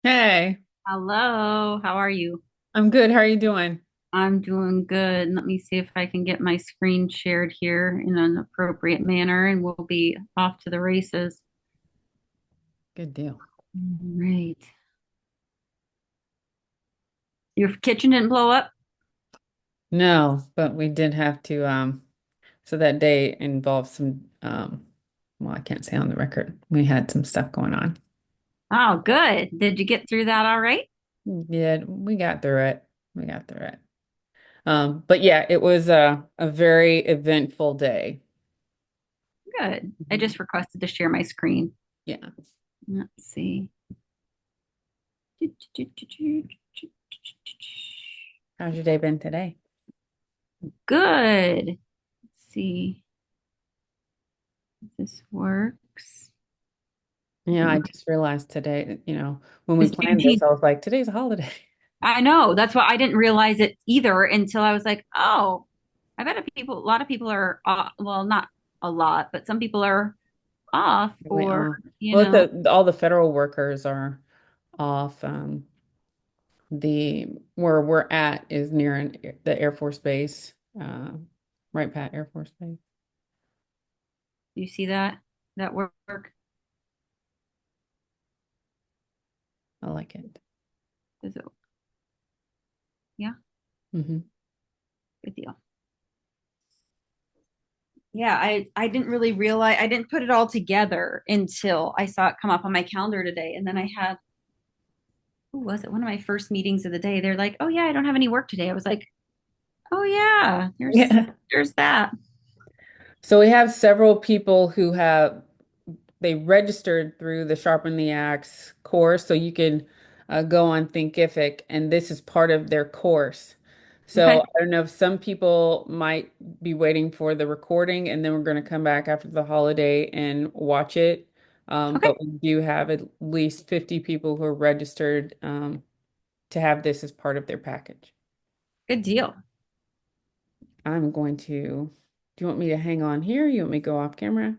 Hey, Hello, how are you? I'm good. How are you doing? I'm doing good. Let me see if I can get my screen shared here in an appropriate manner, and we'll be off to the races. Good deal. All right. Your kitchen didn't blow up? No, but we did have to so that day involved some well, I can't say on the record. We had some stuff going on. Oh, good. Did you get through that all right? Yeah, we got through it. We got through it. But yeah, it was a very eventful day. Good. I Mhm. just requested to share my screen. Yeah. Let's see. How's your day been today? Good. Let's see if this works. Yeah, I just realized today, when we It's planned this, Juneteenth. I was like, today's a holiday. I know. That's why I didn't realize it either until I was like, oh, I bet a lot of people are off. Well, not a lot, but some people are off We or, are. you Well, know, all the federal workers are off. The where we're at is near the Air Force Base, Wright Pat Air Force Base. you see that work? I like it. Is it, yeah, Hmm. good deal. Yeah, I didn't really realize I didn't put it all together until I saw it come up on my calendar today. And then I had, who was it? One of my first meetings of the day. They're like, oh yeah, I don't have any work today. I was like, oh yeah, Yeah. there's that. So we have several people who have they registered through the Sharpen the Axe course, so you can go on Thinkific, and this is part of their course. So Okay. I don't know if some people might be waiting for the recording, and then we're going to come back after the holiday and watch it. Okay. But we do have at least 50 people who are registered to have this as part of their package. Good deal. I'm going to, do you want me to hang on here? You want me to go off camera?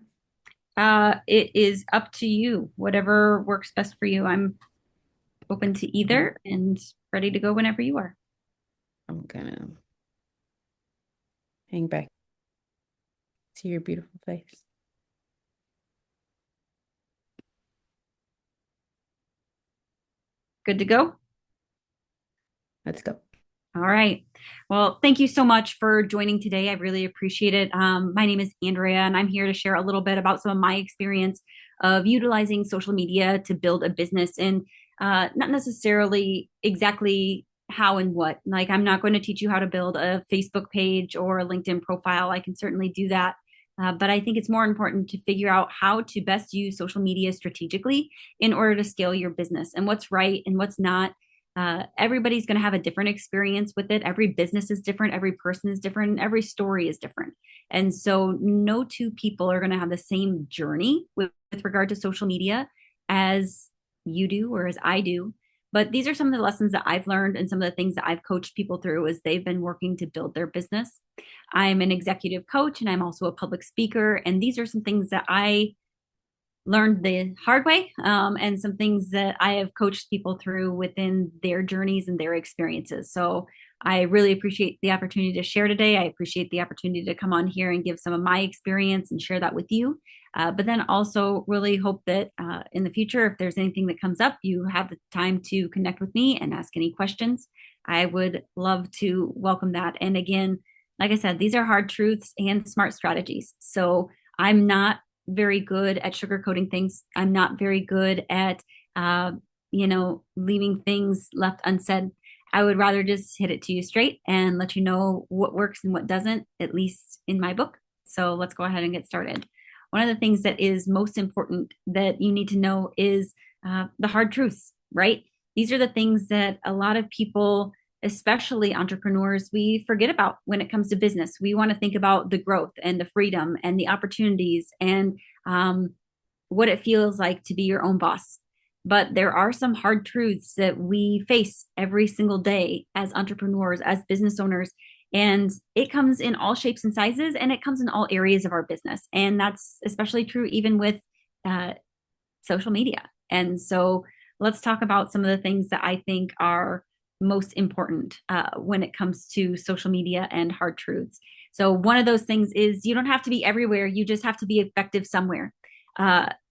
It is up to you. Whatever works best for you. I'm open to Mhm. either and ready to go whenever you are. I'm gonna hang back, see your beautiful face. Good to go? Let's go. All right. Well, thank you so much for joining today. I really appreciate it. My name is Andrea, and I'm here to share a little bit about some of my experience of utilizing social media to build a business and not necessarily exactly how and what. Like, I'm not going to teach you how to build a Facebook page or a LinkedIn profile. I can certainly do that. But I think it's more important to figure out how to best use social media strategically in order to scale your business and what's right and what's not. Everybody's going to have a different experience with it. Every business is different. Every person is different. Every story is different. And so, no two people are going to have the same journey with regard to social media as you do or as I do. But these are some of the lessons that I've learned and some of the things that I've coached people through as they've been working to build their business. I'm an executive coach and I'm also a public speaker. And these are some things that I learned the hard way, and some things that I have coached people through within their journeys and their experiences. So I really appreciate the opportunity to share today. I appreciate the opportunity to come on here and give some of my experience and share that with you. But then also really hope that in the future, if there's anything that comes up, you have the time to connect with me and ask any questions. I would love to welcome that. And again, like I said, these are hard truths and smart strategies. So I'm not very good at sugarcoating things. I'm not very good at, uh, leaving things left unsaid. I would rather just hit it to you straight and let you know what works and what doesn't, at least in my book. So let's go ahead and get started. One of the things that is most important that you need to know is the hard truths, right? These are the things that a lot of people, especially entrepreneurs, we forget about when it comes to business. We want to think about the growth and the freedom and the opportunities and um, what it feels like to be your own boss. But there are some hard truths that we face every single day as entrepreneurs, as business owners. And it comes in all shapes and sizes, and it comes in all areas of our business. And that's especially true even with uh, social media. And so let's talk about some of the things that I think are most important when it comes to social media and hard truths. So, one of those things is you don't have to be everywhere, you just have to be effective somewhere.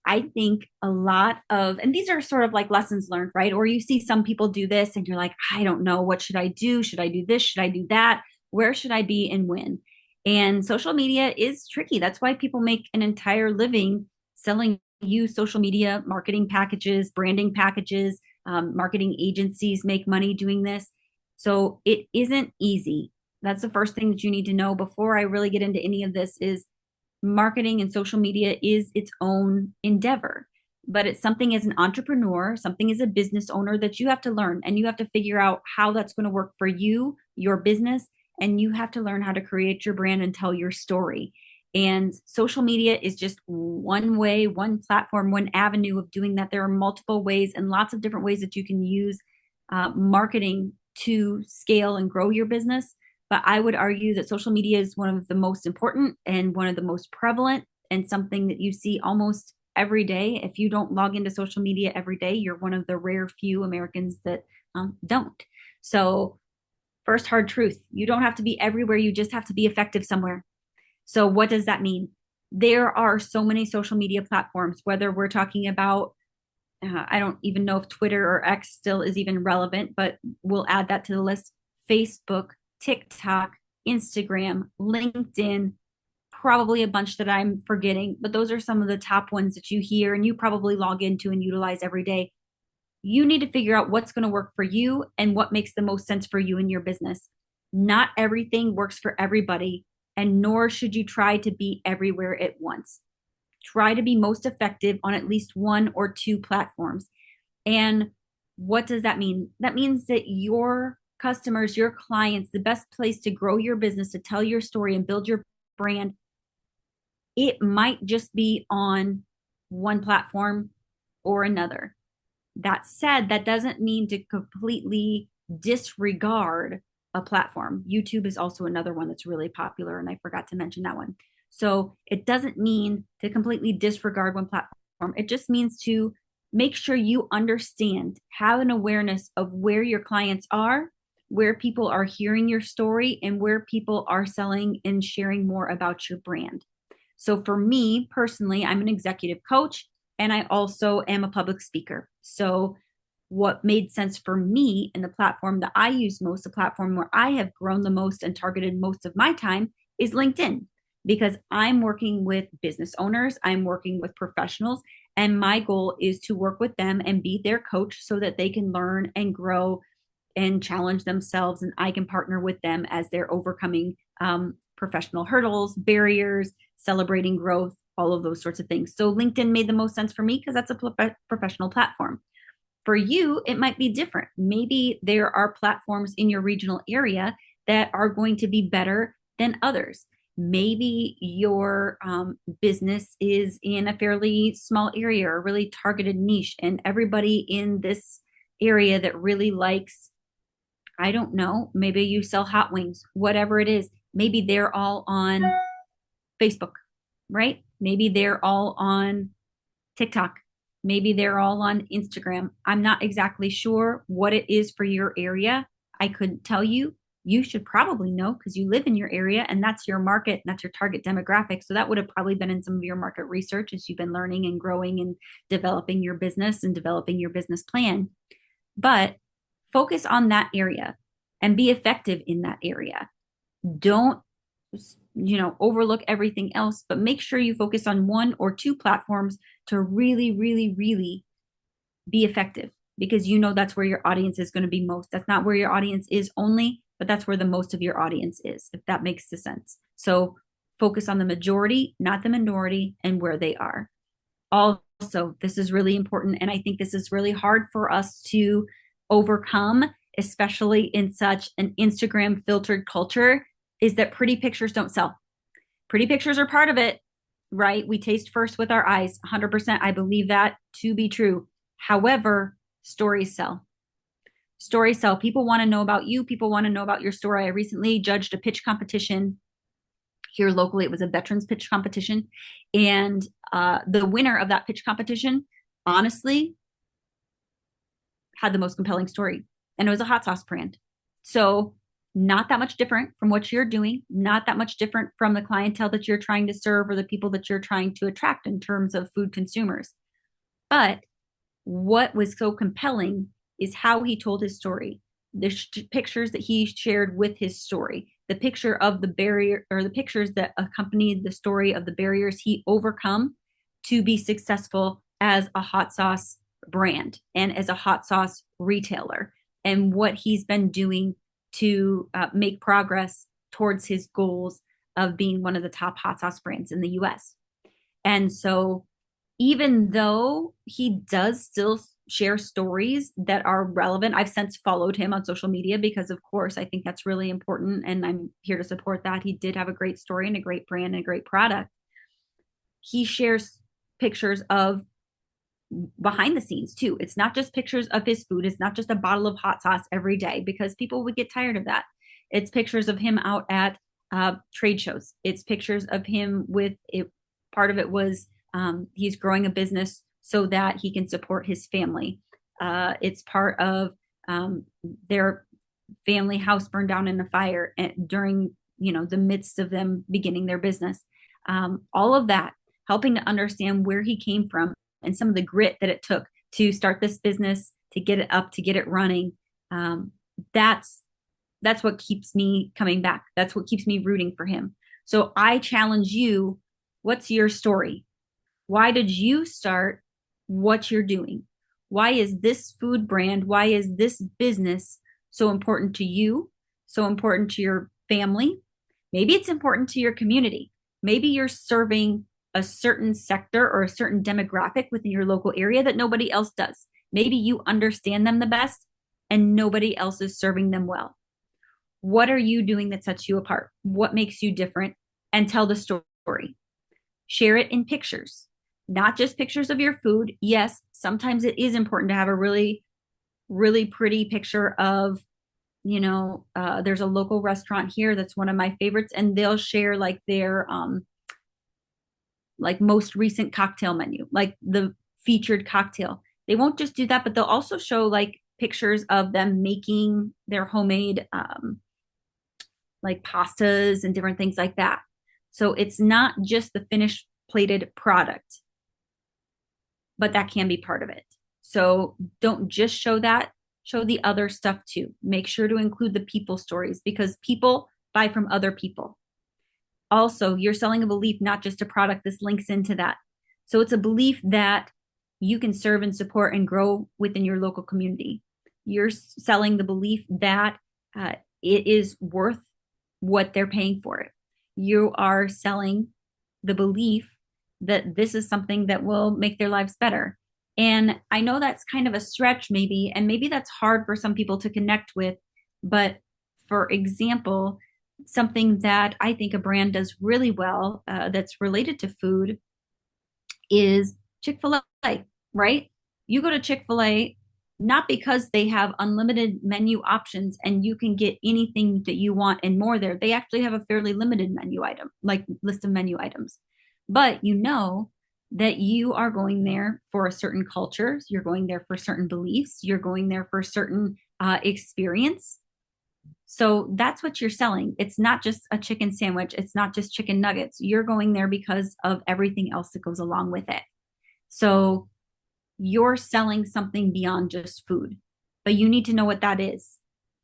I think a lot of, and these are sort of like lessons learned, right? Or you see some people do this and you're like, I don't know, what should I do? Should I do this? Should I do that? Where should I be and when? And social media is tricky. That's why people make an entire living selling you social media marketing packages, branding packages. Marketing agencies make money doing this. So it isn't easy. That's the first thing that you need to know before I really get into any of this is marketing and social media is its own endeavor, but it's something as an entrepreneur, something as a business owner that you have to learn and you have to figure out how that's going to work for you, your business, and you have to learn how to create your brand and tell your story. And social media is just one way, one platform, one avenue of doing that. There are multiple ways and lots of different ways that you can use marketing to scale and grow your business. But I would argue that social media is one of the most important and one of the most prevalent and something that you see almost every day. If you don't log into social media every day, you're one of the rare few Americans that don't. So, first hard truth, you don't have to be everywhere, you just have to be effective somewhere. So, what does that mean? There are so many social media platforms, whether we're talking about, I don't even know if Twitter or X still is even relevant, but we'll add that to the list. Facebook, TikTok, Instagram, LinkedIn, probably a bunch that I'm forgetting, but those are some of the top ones that you hear and you probably log into and utilize every day. You need to figure out what's going to work for you and what makes the most sense for you in your business. Not everything works for everybody, and nor should you try to be everywhere at once. Try to be most effective on at least one or two platforms. And what does that mean? That means that your customers, your clients, the best place to grow your business, to tell your story and build your brand, it might just be on one platform or another. That said, that doesn't mean to completely disregard a platform. YouTube is also another one that's really popular, and I forgot to mention that one. So it doesn't mean to completely disregard one platform. It just means to make sure you understand, have an awareness of where your clients are, where people are hearing your story, and where people are selling and sharing more about your brand. So for me personally, I'm an executive coach and I also am a public speaker. So what made sense for me and the platform that I use most, the platform where I have grown the most and targeted most of my time is LinkedIn because I'm working with business owners, I'm working with professionals, and my goal is to work with them and be their coach so that they can learn and grow and challenge themselves. And I can partner with them as they're overcoming professional hurdles, barriers, celebrating growth, all of those sorts of things. So LinkedIn made the most sense for me because that's a professional platform. For you, it might be different. Maybe there are platforms in your regional area that are going to be better than others. Maybe your business is in a fairly small area or a really targeted niche, and everybody in this area that really likes, I don't know, maybe you sell hot wings, whatever it is, maybe they're all on Facebook, right? Maybe they're all on TikTok. Maybe they're all on Instagram. I'm not exactly sure what it is for your area. I couldn't tell you. You should probably know because you live in your area and that's your market and that's your target demographic. So that would have probably been in some of your market research as you've been learning and growing and developing your business and developing your business plan. But focus on that area and be effective in that area. Don't overlook everything else, but make sure you focus on one or two platforms to really, really, really be effective because that's where your audience is going to be most. That's not where your audience is only, but that's where the most of your audience is, if that makes sense. So focus on the majority, not the minority, and where they are. Also, this is really important, and I think this is really hard for us to overcome, especially in such an Instagram filtered culture, is that pretty pictures don't sell. Pretty pictures are part of it, right? We taste first with our eyes. 100%. I believe that to be true. However, stories sell. Stories sell. People want to know about you. People want to know about your story. I recently judged a pitch competition here locally. It was a veterans pitch competition. And the winner of that pitch competition, honestly, had the most compelling story, and it was a hot sauce brand. So, not that much different from what you're doing, not that much different from the clientele that you're trying to serve or the people that you're trying to attract in terms of food consumers. But what was so compelling is how he told his story, the pictures that he shared with his story, the picture of the barrier, or the pictures that accompanied the story of the barriers he overcome to be successful as a hot sauce brand and as a hot sauce retailer, and what he's been doing to make progress towards his goals of being one of the top hot sauce brands in the US. And so, even though he does still share stories that are relevant, I've since followed him on social media because, of course, I think that's really important. And I'm here to support that. He did have a great story and a great brand and a great product. He shares pictures of behind the scenes too. It's not just pictures of his food. It's not just a bottle of hot sauce every day because people would get tired of that. It's pictures of him out at trade shows. It's pictures of him with it. Part of it was he's growing a business so that he can support his family. It's part of their family house burned down in a fire during the midst of them beginning their business. All of that, helping to understand where he came from and some of the grit that it took to start this business, to get it up, to get it running. Um, that's that's what keeps me coming back. That's what keeps me rooting for him. So I challenge you, what's your story? Why did you start what you're doing? Why is this food brand, why is this business so important to you, so important to your family? Maybe it's important to your community. Maybe you're serving a certain sector or a certain demographic within your local area that nobody else does. Maybe you understand them the best and nobody else is serving them well. What are you doing that sets you apart? What makes you different? And tell the story. Share it in pictures, not just pictures of your food. Yes, sometimes it is important to have a really, really pretty picture of, there's a local restaurant here that's one of my favorites, and they'll share like their like most recent cocktail menu, like the featured cocktail. They won't just do that, but they'll also show like pictures of them making their homemade like pastas and different things like that. So it's not just the finished plated product, but that can be part of it. So don't just show that, show the other stuff too. Make sure to include the people stories because people buy from other people. Also, you're selling a belief, not just a product. This links into that. So it's a belief that you can serve and support and grow within your local community. You're selling the belief that it is worth what they're paying for it. You are selling the belief that this is something that will make their lives better. And I know that's kind of a stretch, maybe, and maybe that's hard for some people to connect with. But for example, something that I think a brand does really well that's related to food is Chick-fil-A, right? You go to Chick-fil-A not because they have unlimited menu options and you can get anything that you want and more there. They actually have a fairly limited menu item, like list of menu items. But you know that you are going there for a certain culture, you're going there for certain beliefs, you're going there for a certain experience. So that's what you're selling. It's not just a chicken sandwich. It's not just chicken nuggets. You're going there because of everything else that goes along with it. So you're selling something beyond just food, but you need to know what that is.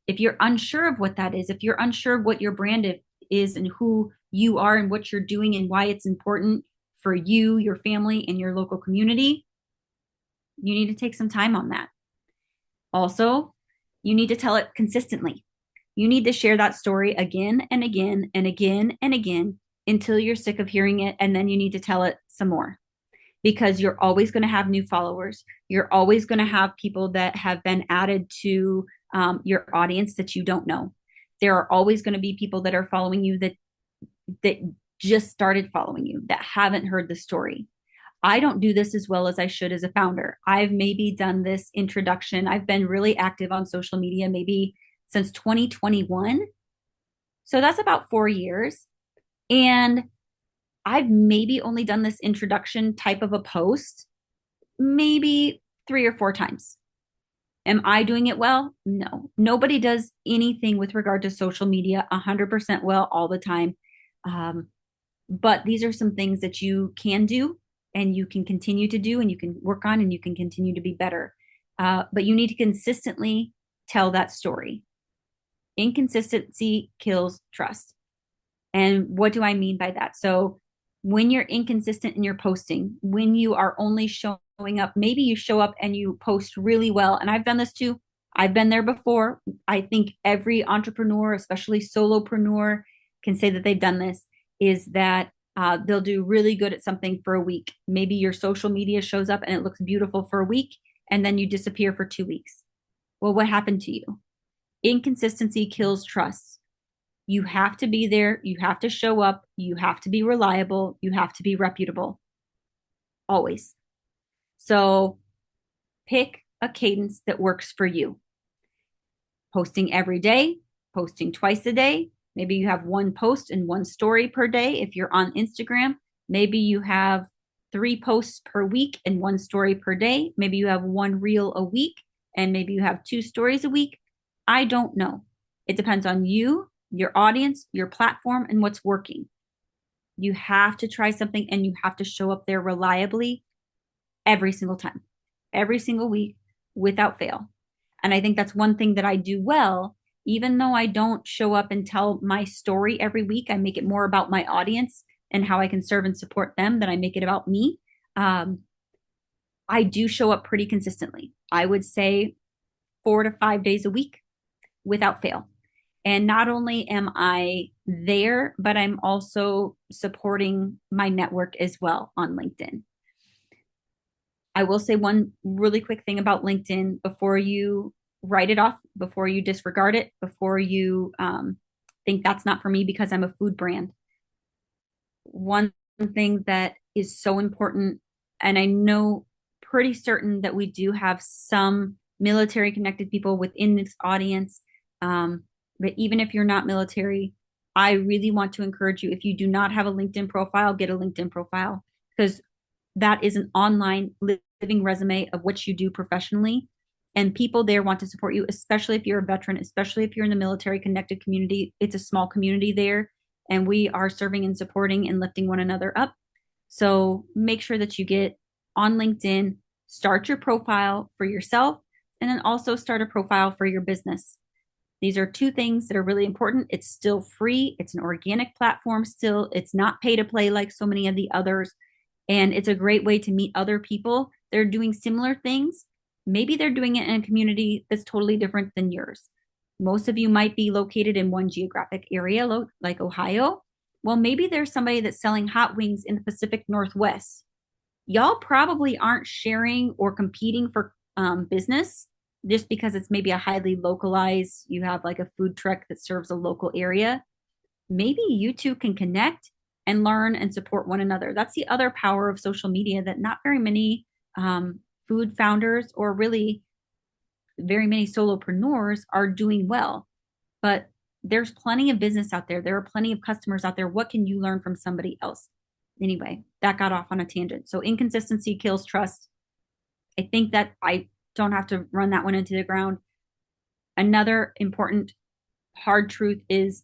If you're unsure of what that is, if you're unsure of what your brand is and who you are and what you're doing and why it's important for you, your family, and your local community, you need to take some time on that. Also, you need to tell it consistently. You need to share that story again and again and again and again until you're sick of hearing it. And then you need to tell it some more because you're always going to have new followers. You're always going to have people that have been added to your audience that you don't know. There are always going to be people that are following you that just started following you that haven't heard the story. I don't do this as well as I should as a founder. I've maybe done this introduction. I've been really active on social media maybe since 2021. So that's about 4 years. And I've maybe only done this introduction type of a post maybe 3 or 4 times. Am I doing it well? No. Nobody does anything with regard to social media 100% well all the time. Um, but these are some things that you can do and you can continue to do and you can work on and you can continue to be better. But you need to consistently tell that story. Inconsistency kills trust. And what do I mean by that? So when you're inconsistent in your posting, when you are only showing up, maybe you show up and you post really well. And I've done this too. I've been there before. I think every entrepreneur, especially solopreneur, can say that they've done this, is that they'll do really good at something for a week. Maybe your social media shows up and it looks beautiful for a week, and then you disappear for 2 weeks. Well, what happened to you? Inconsistency kills trust. You have to be there. You have to show up. You have to be reliable. You have to be reputable always. So pick a cadence that works for you. Posting every day, posting twice a day. Maybe you have one post and one story per day. If you're on Instagram, maybe you have 3 posts per week and one story per day. Maybe you have one reel a week and maybe you have 2 stories a week. I don't know. It depends on you, your audience, your platform, and what's working. You have to try something and you have to show up there reliably every single time, every single week without fail. And I think that's one thing that I do well. Even though I don't show up and tell my story every week, I make it more about my audience and how I can serve and support them than I make it about me. Um, I do show up pretty consistently. I would say 4 to 5 days a week without fail. And not only am I there, but I'm also supporting my network as well on LinkedIn. I will say one really quick thing about LinkedIn before you write it off, before you disregard it, before you think that's not for me because I'm a food brand. One thing that is so important, and I know pretty certain that we do have some military connected people within this audience. But even if you're not military, I really want to encourage you, if you do not have a LinkedIn profile, get a LinkedIn profile, because that is an online living resume of what you do professionally. And people there want to support you, especially if you're a veteran, especially if you're in the military connected community. It's a small community there, and we are serving and supporting and lifting one another up. So make sure that you get on LinkedIn, start your profile for yourself, and then also start a profile for your business. These are two things that are really important. It's still free. It's an organic platform still. It's not pay to play like so many of the others. And it's a great way to meet other people. They're doing similar things. Maybe they're doing it in a community that's totally different than yours. Most of you might be located in one geographic area, like Ohio. Well, maybe there's somebody that's selling hot wings in the Pacific Northwest. Y'all probably aren't sharing or competing for business just because it's maybe a highly localized, you have like a food truck that serves a local area. Maybe you two can connect and learn and support one another. That's the other power of social media that not very many food founders or really very many solopreneurs are doing well. But there's plenty of business out there. There are plenty of customers out there. What can you learn from somebody else? Anyway, that got off on a tangent. So inconsistency kills trust. I think that I don't have to run that one into the ground. Another important hard truth is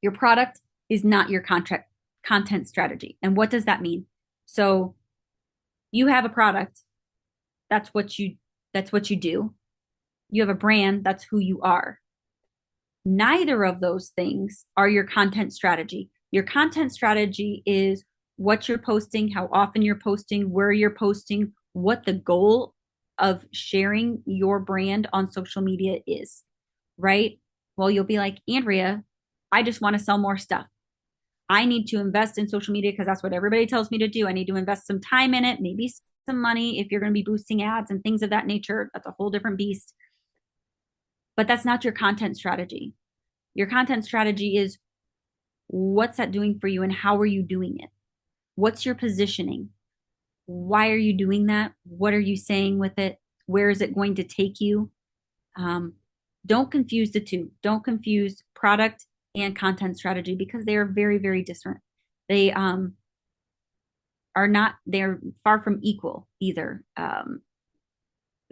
your product is not your contract content strategy. And what does that mean? So you have a product, that's what you do. You have a brand, that's who you are. Neither of those things are your content strategy. Your content strategy is what you're posting, how often you're posting, where you're posting, what the goal of sharing your brand on social media is, right? Well, you'll be like, Andrea, I just want to sell more stuff. I need to invest in social media because that's what everybody tells me to do. I need to invest some time in it, maybe some money if you're going to be boosting ads and things of that nature. That's a whole different beast. But that's not your content strategy. Your content strategy is what's that doing for you and how are you doing it? What's your positioning? Why are you doing that? What are you saying with it? Where is it going to take you? Um, don't confuse the two. Don't confuse product and content strategy because they are very, very different. They are not, they're far from equal either.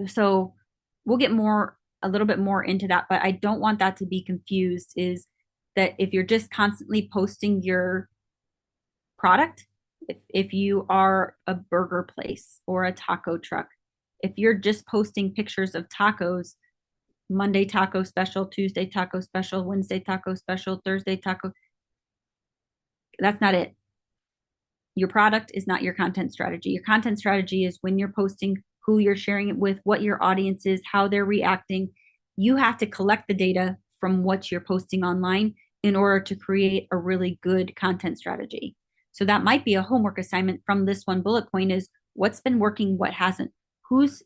So we'll get a little bit more into that, but I don't want that to be confused is that if you're just constantly posting your product, if you are a burger place or a taco truck, if you're just posting pictures of tacos, Monday taco special, Tuesday taco special, Wednesday taco special, Thursday taco, that's not it. Your product is not your content strategy. Your content strategy is when you're posting, who you're sharing it with, what your audience is, how they're reacting. You have to collect the data from what you're posting online in order to create a really good content strategy. So that might be a homework assignment from this one bullet point is what's been working, what hasn't, who's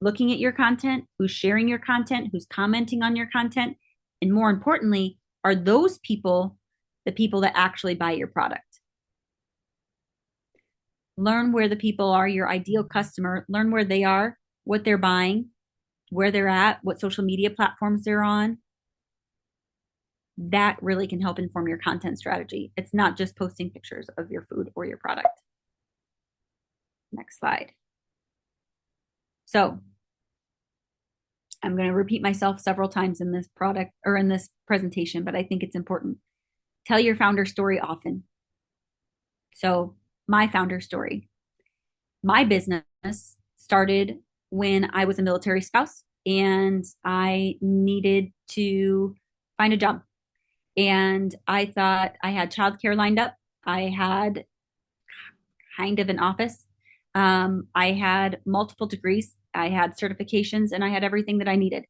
looking at your content, who's sharing your content, who's commenting on your content, and more importantly, are those people the people that actually buy your product? Learn where the people are, your ideal customer, learn where they are, what they're buying, where they're at, what social media platforms they're on. That really can help inform your content strategy. It's not just posting pictures of your food or your product. Next slide. So I'm going to repeat myself several times in this product or in this presentation, but I think it's important. Tell your founder story often. So my founder story. My business started when I was a military spouse and I needed to find a job. And I thought I had childcare lined up. I had kind of an office. I had multiple degrees. I had certifications and I had everything that I needed.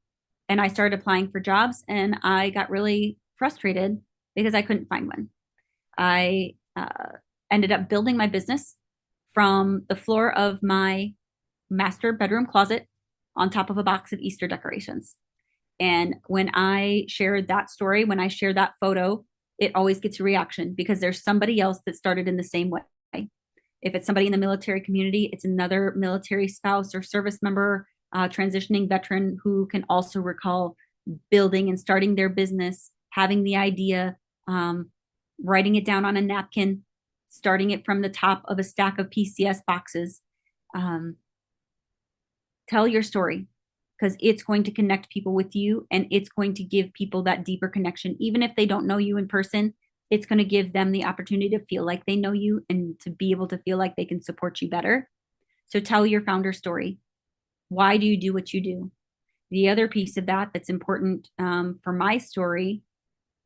And I started applying for jobs and I got really frustrated because I couldn't find one. I ended up building my business from the floor of my master bedroom closet on top of a box of Easter decorations. And when I shared that story, when I share that photo, it always gets a reaction because there's somebody else that started in the same way. If it's somebody in the military community, it's another military spouse or service member, transitioning veteran who can also recall building and starting their business, having the idea, writing it down on a napkin, starting it from the top of a stack of PCS boxes. Tell your story because it's going to connect people with you and it's going to give people that deeper connection. Even if they don't know you in person, it's going to give them the opportunity to feel like they know you and to be able to feel like they can support you better. So tell your founder story. Why do you do what you do? The other piece of that that's important for my story,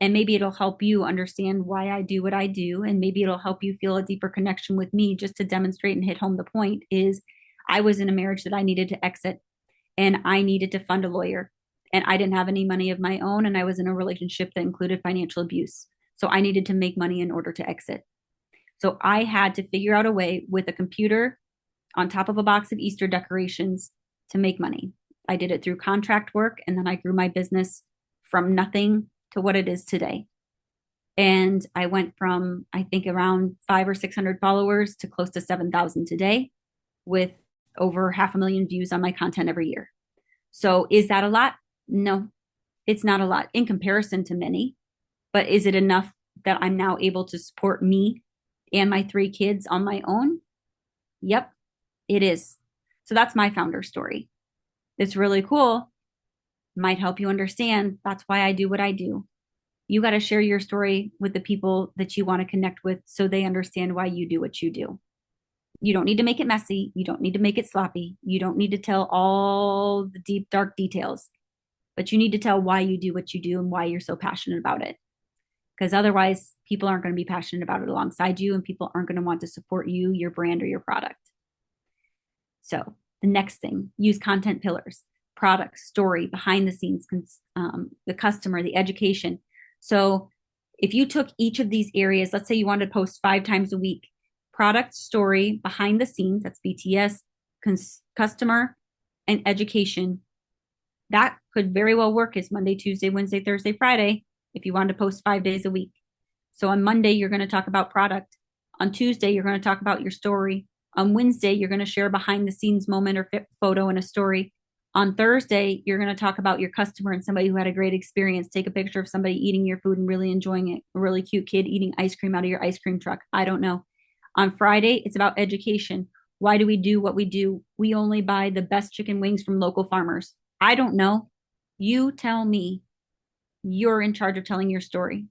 and maybe it'll help you understand why I do what I do, and maybe it'll help you feel a deeper connection with me just to demonstrate and hit home the point is I was in a marriage that I needed to exit and I needed to fund a lawyer and I didn't have any money of my own and I was in a relationship that included financial abuse. So I needed to make money in order to exit. So I had to figure out a way with a computer on top of a box of Easter decorations to make money. I did it through contract work and then I grew my business from nothing to what it is today. And I went from, I think, around 500 or 600 followers to close to 7,000 today with over 500,000 views on my content every year. So is that a lot? No, it's not a lot in comparison to many, but is it enough that I'm now able to support me and my 3 kids on my own? Yep, it is. So that's my founder story. It's really cool. Might help you understand that's why I do what I do. You got to share your story with the people that you want to connect with so they understand why you do what you do. You don't need to make it messy. You don't need to make it sloppy. You don't need to tell all the deep, dark details, but you need to tell why you do what you do and why you're so passionate about it. Because otherwise, people aren't going to be passionate about it alongside you and people aren't going to want to support you, your brand, or your product. So, the next thing, use content pillars, product, story, behind the scenes, the customer, the education. So, if you took each of these areas, let's say you wanted to post 5 times a week, product, story, behind the scenes, that's BTS, customer, and education. That could very well work as Monday, Tuesday, Wednesday, Thursday, Friday, if you wanted to post 5 days a week. So on Monday, you're going to talk about product. On Tuesday, you're going to talk about your story. On Wednesday, you're going to share a behind the scenes moment or photo and a story. On Thursday, you're going to talk about your customer and somebody who had a great experience. Take a picture of somebody eating your food and really enjoying it. A really cute kid eating ice cream out of your ice cream truck. I don't know. On Friday, it's about education. Why do we do what we do? We only buy the best chicken wings from local farmers. I don't know. You tell me. You're in charge of telling your story.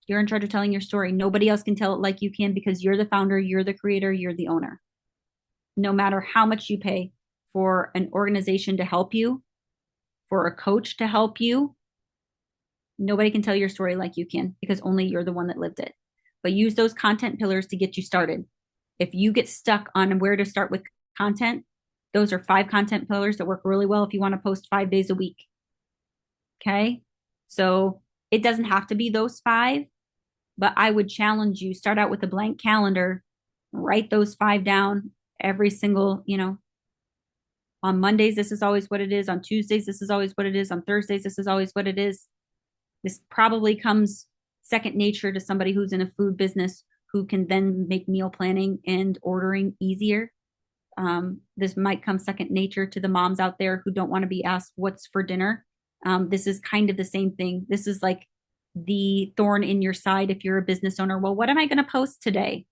You're in charge of telling your story. Nobody else can tell it like you can because you're the founder, you're the creator, you're the owner. No matter how much you pay for an organization to help you, for a coach to help you, nobody can tell your story like you can because only you're the one that lived it. But use those content pillars to get you started. If you get stuck on where to start with content, those are 5 content pillars that work really well if you want to post 5 days a week. Okay. So it doesn't have to be those 5, but I would challenge you start out with a blank calendar, write those 5 down every single, on Mondays, this is always what it is. On Tuesdays, this is always what it is. On Thursdays, this is always what it is. This probably comes second nature to somebody who's in a food business who can then make meal planning and ordering easier. This might come second nature to the moms out there who don't want to be asked what's for dinner. This is kind of the same thing. This is like the thorn in your side if you're a business owner. Well, what am I going to post today?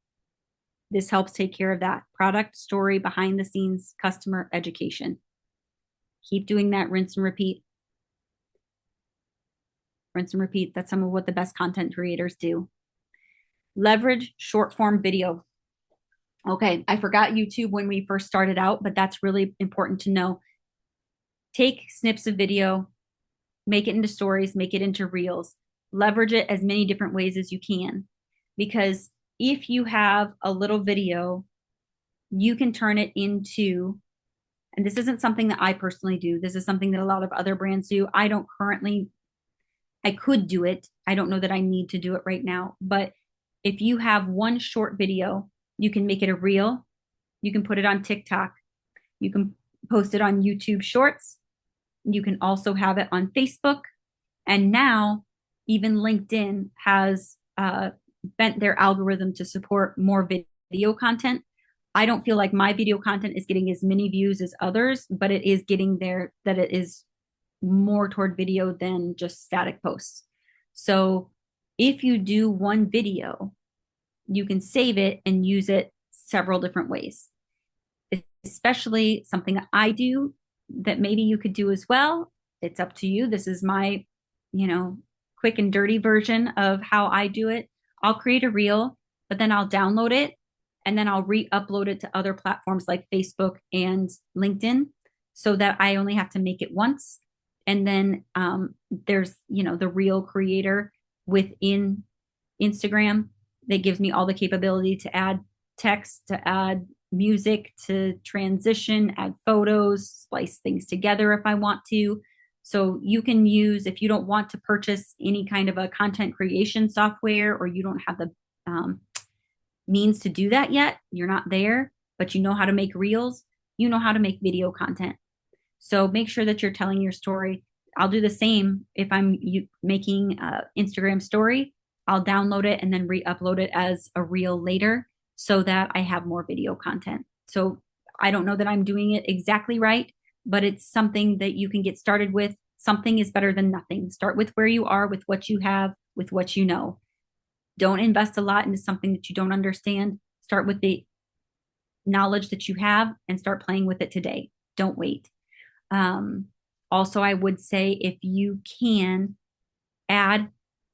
This helps take care of that. Product, story, behind the scenes, customer education. Keep doing that, rinse and repeat. Rinse and repeat. That's some of what the best content creators do. Leverage short form video. Okay, I forgot YouTube when we first started out, but that's really important to know. Take snips of video, make it into stories, make it into reels, leverage it as many different ways as you can. Because if you have a little video, you can turn it into, and this isn't something that I personally do, this is something that a lot of other brands do. I don't currently, I could do it. I don't know that I need to do it right now, but if you have one short video, you can make it a reel, you can put it on TikTok, you can post it on YouTube Shorts, you can also have it on Facebook, and now even LinkedIn has bent their algorithm to support more video content. I don't feel like my video content is getting as many views as others, but it is getting there, that it is more toward video than just static posts. So if you do one video, you can save it and use it several different ways. Especially something that I do that maybe you could do as well. It's up to you. This is my, quick and dirty version of how I do it. I'll create a reel, but then I'll download it and then I'll re-upload it to other platforms like Facebook and LinkedIn so that I only have to make it once. And then there's, the reel creator within Instagram that gives me all the capability to add text, to add music, to transition, add photos, splice things together if I want to. So you can use, if you don't want to purchase any kind of a content creation software, or you don't have the means to do that yet, you're not there, but you know how to make reels, you know how to make video content. So make sure that you're telling your story. I'll do the same if I'm making an Instagram story. I'll download it and then re-upload it as a reel later so that I have more video content. So I don't know that I'm doing it exactly right, but it's something that you can get started with. Something is better than nothing. Start with where you are, with what you have, with what you know. Don't invest a lot into something that you don't understand. Start with the knowledge that you have and start playing with it today. Don't wait. Also, I would say if you can add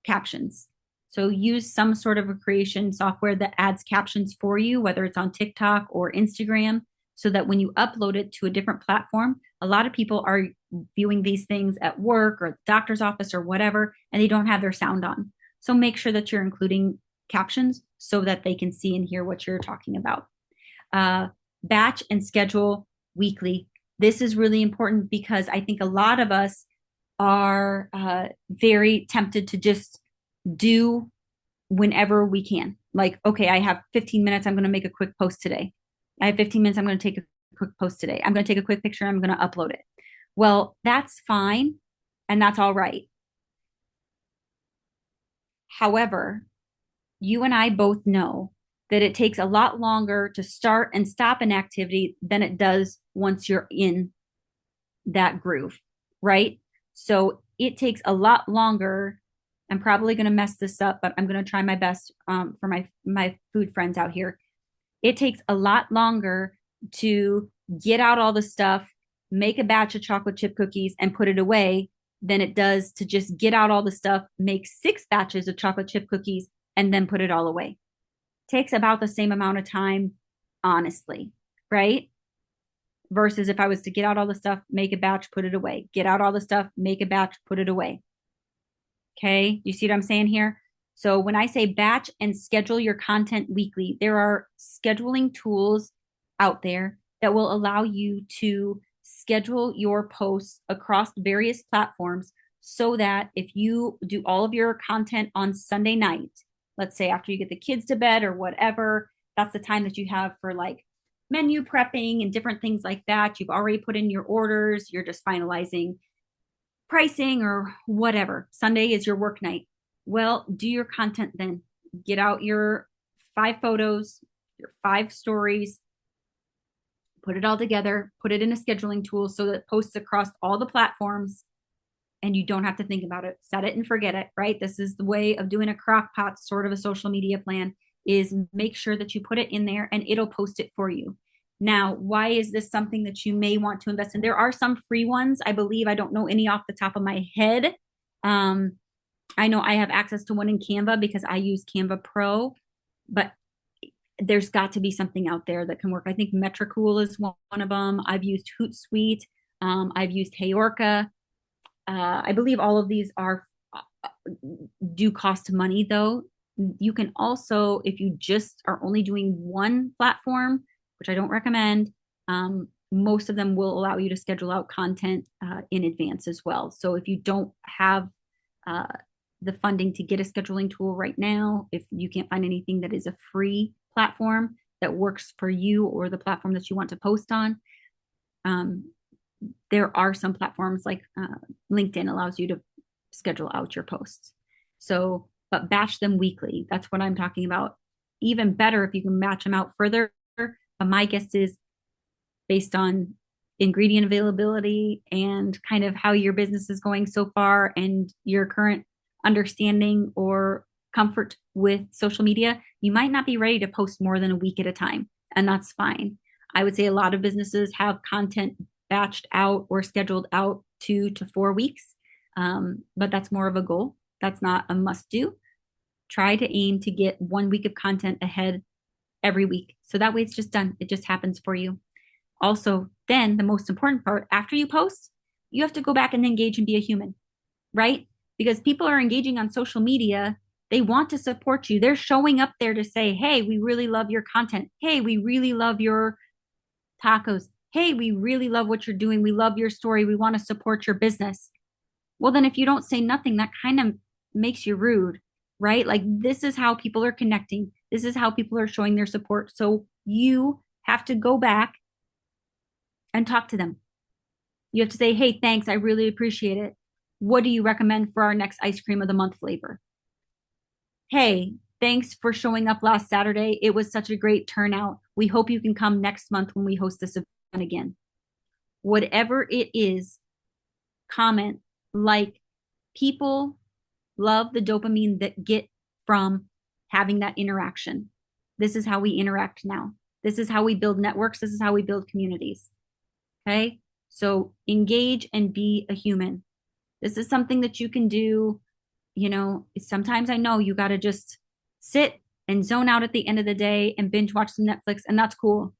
captions. So use some sort of a creation software that adds captions for you, whether it's on TikTok or Instagram, so that when you upload it to a different platform, a lot of people are viewing these things at work or the doctor's office or whatever, and they don't have their sound on. So make sure that you're including captions so that they can see and hear what you're talking about. Batch and schedule weekly. This is really important because I think a lot of us are very tempted to just do whenever we can. Like, okay, I have 15 minutes. I'm going to make a quick post today. I have 15 minutes. I'm going to take a quick post today. I'm going to take a quick picture. I'm going to upload it. Well, that's fine. And that's all right. However, you and I both know that it takes a lot longer to start and stop an activity than it does once you're in that groove, right? So it takes a lot longer. I'm probably going to mess this up, but I'm going to try my best for my food friends out here. It takes a lot longer to get out all the stuff, make a batch of chocolate chip cookies and put it away than it does to just get out all the stuff, make 6 batches of chocolate chip cookies, and then put it all away. Takes about the same amount of time, honestly, right? Versus if I was to get out all the stuff, make a batch, put it away, get out all the stuff, make a batch, put it away. Okay. You see what I'm saying here? So when I say batch and schedule your content weekly, there are scheduling tools out there that will allow you to schedule your posts across various platforms so that if you do all of your content on Sunday night, let's say after you get the kids to bed or whatever, that's the time that you have for like menu prepping and different things like that. You've already put in your orders, you're just finalizing pricing or whatever. Sunday is your work night. Well, do your content then. Get out your 5 photos, your 5 stories, put it all together, put it in a scheduling tool so that it posts across all the platforms and you don't have to think about it. Set it and forget it, right? This is the way of doing a crock pot sort of a social media plan is make sure that you put it in there and it'll post it for you. Now, why is this something that you may want to invest in? There are some free ones, I believe. I don't know any off the top of my head. Um, I know I have access to one in Canva because I use Canva Pro, but there's got to be something out there that can work. I think Metricool is one of them. I've used Hootsuite. I've used Heyorka. I believe all of these are do cost money though. You can also, if you just are only doing one platform, which I don't recommend, most of them will allow you to schedule out content in advance as well. So if you don't have uh, the funding to get a scheduling tool right now, if you can't find anything that is a free platform that works for you or the platform that you want to post on, there are some platforms like LinkedIn allows you to schedule out your posts. So, but batch them weekly. That's what I'm talking about. Even better if you can match them out further. My guess is based on ingredient availability and kind of how your business is going so far and your current understanding or comfort with social media, you might not be ready to post more than a week at a time. And that's fine. I would say a lot of businesses have content batched out or scheduled out 2 to 4 weeks. But that's more of a goal. That's not a must do. Try to aim to get 1 week of content ahead every week. So that way it's just done. It just happens for you. Also, then the most important part, after you post, you have to go back and engage and be a human, right? Because people are engaging on social media. They want to support you. They're showing up there to say, hey, we really love your content. Hey, we really love your tacos. Hey, we really love what you're doing. We love your story. We want to support your business. Well, then if you don't say nothing, that kind of makes you rude, right? Like this is how people are connecting. This is how people are showing their support. So you have to go back and talk to them. You have to say, hey, thanks. I really appreciate it. What do you recommend for our next ice cream of the month flavor? Hey, thanks for showing up last Saturday. It was such a great turnout. We hope you can come next month when we host this event again. Whatever it is, comment, like, people love the dopamine that get from having that interaction. This is how we interact now. This is how we build networks. This is how we build communities. Okay. So engage and be a human. This is something that you can do. You know, sometimes I know you got to just sit and zone out at the end of the day and binge watch some Netflix, and that's cool.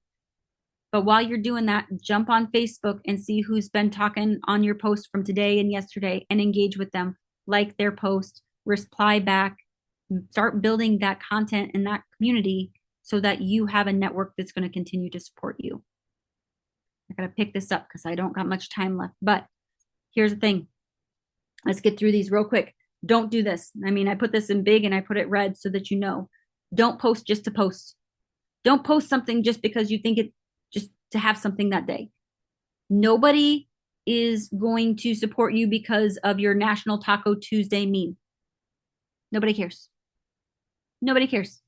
But while you're doing that, jump on Facebook and see who's been talking on your post from today and yesterday and engage with them, like their post, reply back, start building that content in that community so that you have a network that's going to continue to support you. I got to pick this up because I don't got much time left. But here's the thing. Let's get through these real quick. Don't do this. I mean, I put this in big and I put it red so that you know. Don't post just to post. Don't post something just because you think it just to have something that day. Nobody is going to support you because of your National Taco Tuesday meme. Nobody cares. Nobody cares.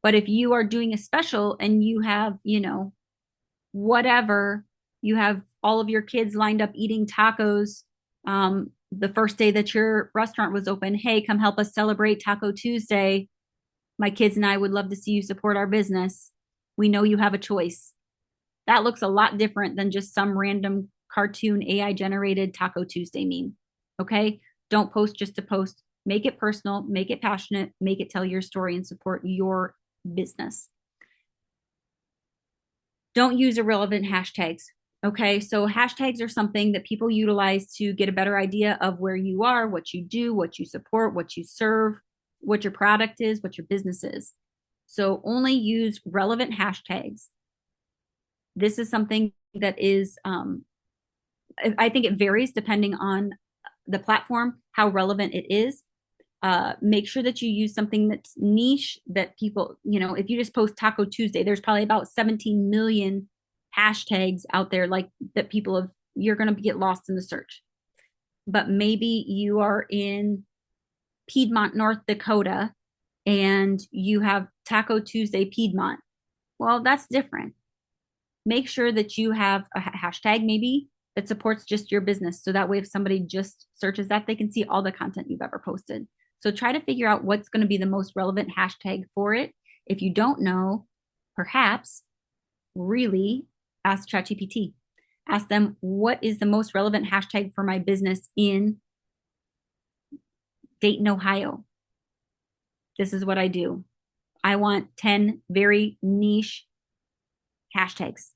But if you are doing a special and you have, you know, whatever, you have all of your kids lined up eating tacos the first day that your restaurant was open. Hey, come help us celebrate Taco Tuesday. My kids and I would love to see you support our business. We know you have a choice. That looks a lot different than just some random cartoon AI generated Taco Tuesday meme. Okay. Don't post just to post. Make it personal, make it passionate, make it tell your story and support your business. Don't use irrelevant hashtags. Okay. So hashtags are something that people utilize to get a better idea of where you are, what you do, what you support, what you serve, what your product is, what your business is. So only use relevant hashtags. This is something that is, I think it varies depending on the platform, how relevant it is. Make sure that you use something that's niche that people, if you just post Taco Tuesday, there's probably about 17 million hashtags out there like that you're going to get lost in the search. But maybe you are in Piedmont, North Dakota, and you have Taco Tuesday Piedmont. Well, that's different. Make sure that you have a hashtag maybe that supports just your business. So that way, if somebody just searches that, they can see all the content you've ever posted. So try to figure out what's going to be the most relevant hashtag for it. If you don't know, perhaps really ask ChatGPT. Ask them, what is the most relevant hashtag for my business in Dayton, Ohio? This is what I do. I want 10 very niche hashtags.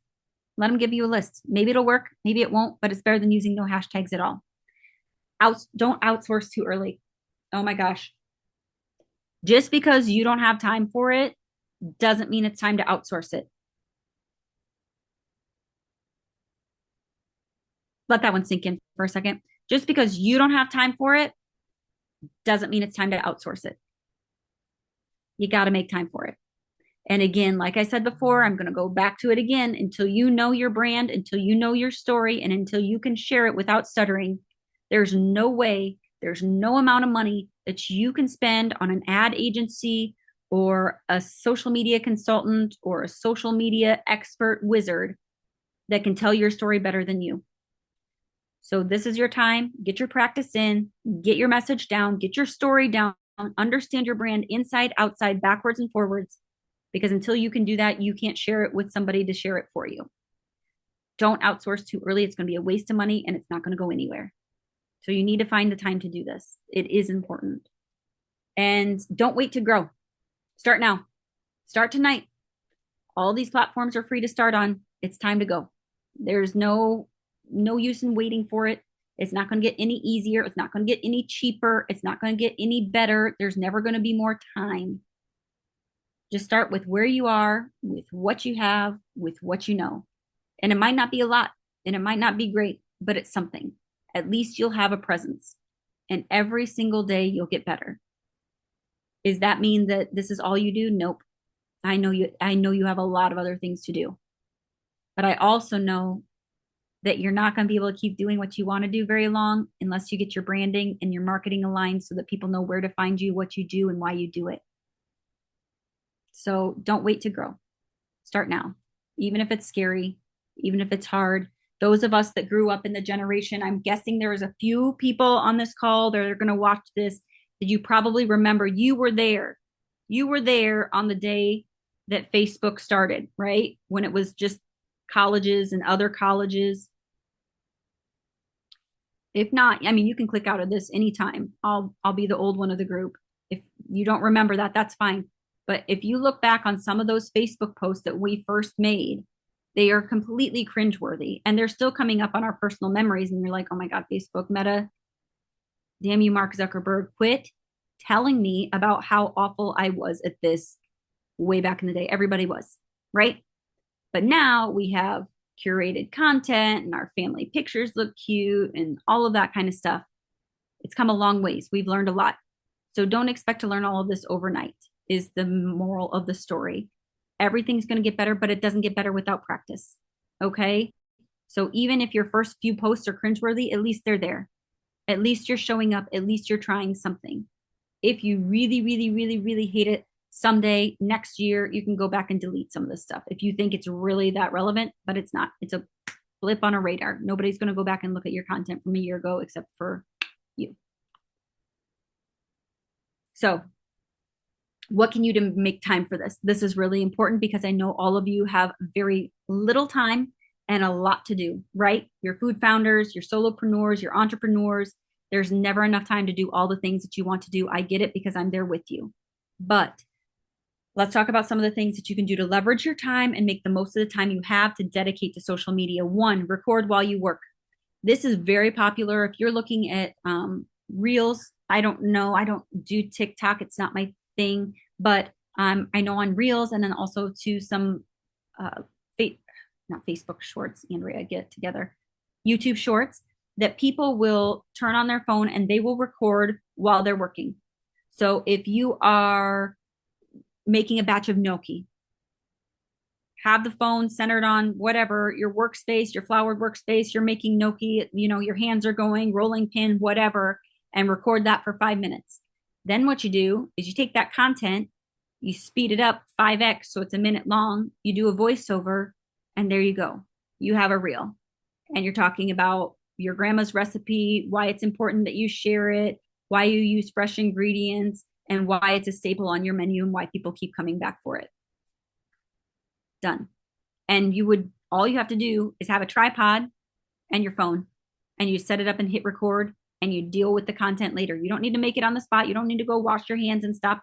Let them give you a list. Maybe it'll work, maybe it won't, but it's better than using no hashtags at all. Don't outsource too early. Oh my gosh. Just because you don't have time for it doesn't mean it's time to outsource it. Let that one sink in for a second. Just because you don't have time for it doesn't mean it's time to outsource it. You got to make time for it. And again, like I said before, I'm going to go back to it again. Until you know your brand, until you know your story, and until you can share it without stuttering, there's no way, there's no amount of money that you can spend on an ad agency or a social media consultant or a social media expert wizard that can tell your story better than you. So this is your time. Get your practice in, get your message down, get your story down, understand your brand inside, outside, backwards, and forwards. Because until you can do that, you can't share it with somebody to share it for you. Don't outsource too early. It's going to be a waste of money and it's not going to go anywhere. So you need to find the time to do this. It is important. And don't wait to grow. Start now. Start tonight. All these platforms are free to start on. It's time to go. There's no use in waiting for it. It's not going to get any easier. It's not going to get any cheaper. It's not going to get any better. There's never going to be more time. Just start with where you are, with what you have, with what you know. And it might not be a lot and it might not be great, but it's something. At least you'll have a presence. And every single day you'll get better. Does that mean that this is all you do? Nope. I know you have a lot of other things to do. But I also know that you're not going to be able to keep doing what you want to do very long unless you get your branding and your marketing aligned so that people know where to find you, what you do, and why you do it. So don't wait to grow. Start now, even if it's scary, even if it's hard. Those of us that grew up in the generation, I'm guessing there was a few people on this call that are going to watch this that you probably remember you were there. You were there on the day that Facebook started, right? When it was just colleges and other colleges. If not, I mean, you can click out of this anytime. I'll be the old one of the group. If you don't remember that, that's fine. But if you look back on some of those Facebook posts that we first made, they are completely cringeworthy and they're still coming up on our personal memories. And you're like, oh my God, Facebook, Meta, damn you, Mark Zuckerberg, quit telling me about how awful I was at this way back in the day. Everybody was, right? But now we have curated content and our family pictures look cute and all of that kind of stuff. It's come a long ways. We've learned a lot. So don't expect to learn all of this overnight, is the moral of the story. Everything's going to get better, but it doesn't get better without practice. Okay. So even if your first few posts are cringeworthy, at least they're there. At least you're showing up. At least you're trying something. If you really, really, really, really hate it, someday next year, you can go back and delete some of this stuff if you think it's really that relevant, but it's not. It's a blip on a radar. Nobody's going to go back and look at your content from a year ago except for you. So what can you do to make time for this? This is really important because I know all of you have very little time and a lot to do, right? Your food founders, your solopreneurs, your entrepreneurs, there's never enough time to do all the things that you want to do. I get it because I'm there with you. But let's talk about some of the things that you can do to leverage your time and make the most of the time you have to dedicate to social media. One, record while you work. This is very popular. If you're looking at Reels, I don't know. I don't do TikTok. It's not my thing. But I know on Reels and then also to some, uh, fa- not Facebook Shorts, Andrea, get together, YouTube Shorts, that people will turn on their phone and they will record while they're working. So if you are making a batch of gnocchi, have the phone centered on whatever your workspace, your flowered workspace, you're making gnocchi, your hands are going, rolling pin, whatever, and record that for 5 minutes. Then what you do is you take that content, you speed it up 5x so it's a minute long, you do a voiceover, and there you go. You have a reel. And you're talking about your grandma's recipe, why it's important that you share it, why you use fresh ingredients, and why it's a staple on your menu and why people keep coming back for it. Done. And all you have to do is have a tripod and your phone, and you set it up and hit record, and you deal with the content later. You don't need to make it on the spot. You don't need to go wash your hands and stop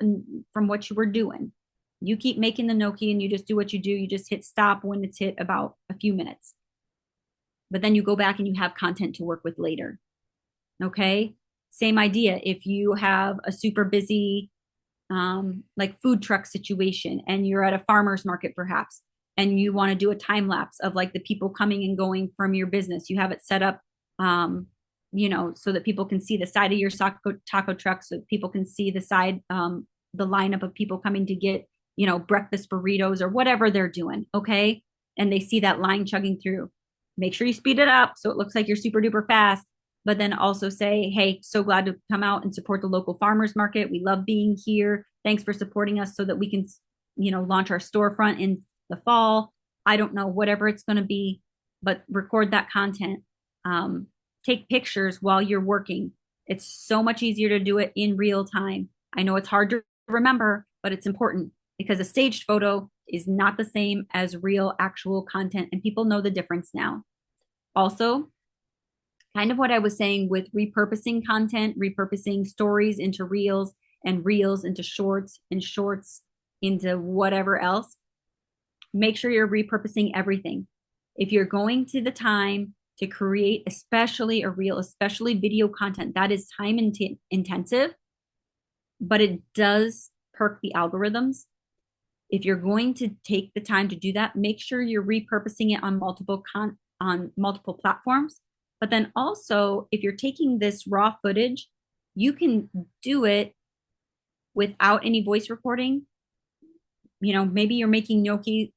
from what you were doing. You keep making the gnocchi and you just do what you do. You just hit stop when it's hit about a few minutes. But then you go back and you have content to work with later. Okay. Same idea. If you have a super busy, like food truck situation and you're at a farmer's market perhaps, and you want to do a time lapse of like the people coming and going from your business, you have it set up, so that people can see the side of your taco truck, so people can see the side, the lineup of people coming to get, breakfast burritos or whatever they're doing. Okay. And they see that line chugging through. Make sure you speed it up so it looks like you're super duper fast, but then also say, hey, so glad to come out and support the local farmers market. We love being here. Thanks for supporting us so that we can, launch our storefront in the fall. I don't know, whatever it's going to be, but record that content. Take pictures while you're working. It's so much easier to do it in real time. I know it's hard to remember, but it's important because a staged photo is not the same as real actual content, and people know the difference now. Also, kind of what I was saying with repurposing content, repurposing stories into reels and reels into shorts and shorts into whatever else. Make sure you're repurposing everything. If you're going to the time to create, especially a reel, especially video content, that is time intensive, but it does perk the algorithms. If you're going to take the time to do that, make sure you're repurposing it on multiple platforms. But then also, if you're taking this raw footage, you can do it without any voice recording. Maybe you're making gnocchi